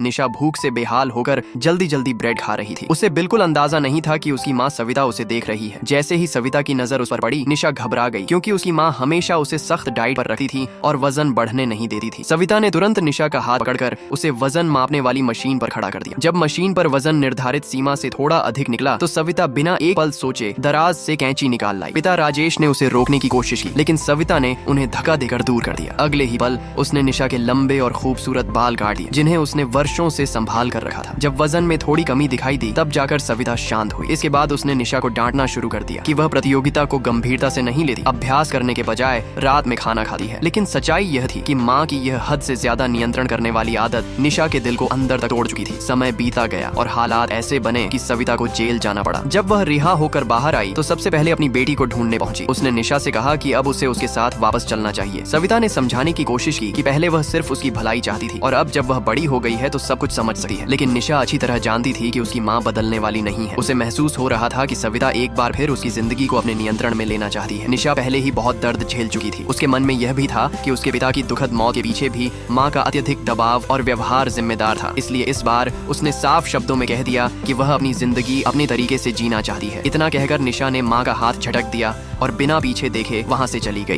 निशा भूख से बेहाल होकर जल्दी जल्दी ब्रेड खा रही थी। उसे बिल्कुल अंदाजा नहीं था कि उसकी माँ सविता उसे देख रही है। जैसे ही सविता की नजर उस पर पड़ी, निशा घबरा गई क्योंकि उसकी माँ हमेशा उसे सख्त डाइट पर रखती थी और वजन बढ़ने नहीं देती थी। सविता ने तुरंत निशा का हाथ पकड़कर उसे वजन मापने वाली मशीन पर खड़ा कर दिया। जब मशीन पर वजन निर्धारित सीमा से थोड़ा अधिक निकला तो सविता बिना एक पल सोचे दराज से कैंची निकाल लाई। पिता राजेश ने उसे रोकने की कोशिश की, लेकिन सविता ने उन्हें धक्का देकर दूर कर दिया। अगले ही पल उसने निशा के लंबे और खूबसूरत बाल काट दिए, जिन्हें उसने वर्षों से संभाल कर रखा था। जब वजन में थोड़ी कमी दिखाई दी, तब जाकर सविता शांत हुई। इसके बाद उसने निशा को डांटना शुरू कर दिया कि वह प्रतियोगिता को गंभीरता से नहीं लेती, अभ्यास करने के बजाय रात में खाना खाती है। लेकिन सच्चाई यह थी कि माँ की यह हद से ज्यादा नियंत्रण करने वाली आदत निशा के दिल को अंदर तक तोड़ चुकी थी। समय बीता गया और हालात ऐसे बने कि सविता को जेल जाना पड़ा। जब वह रिहा होकर बाहर आई तो सबसे पहले अपनी बेटी को ढूंढने पहुंची। उसने निशा से कहा कि अब उसे उसके साथ वापस चलना चाहिए। सविता ने समझाने की कोशिश की कि पहले वह सिर्फ उसकी भलाई चाहती थी और अब जब वह बड़ी हो गई है तो सब कुछ समझ सकती है। लेकिन निशा अच्छी तरह जानती थी कि उसकी माँ बदलने वाली नहीं है। उसे महसूस हो रहा था कि सविता एक बार फिर उसकी जिंदगी को अपने नियंत्रण में लेना चाहती है। निशा पहले ही बहुत दर्द झेल चुकी थी। उसके मन में यह भी था कि उसके पिता की दुखद मौत के पीछे भी माँ का अत्यधिक दबाव और व्यवहार जिम्मेदार था। इसलिए इस बार उसने साफ शब्दों में कह दिया कि वह अपनी जिंदगी अपने तरीके से जीना चाहती है। इतना कहकर निशा ने माँ का हाथ झटक दिया और बिना पीछे देखे वहाँ से चली गई।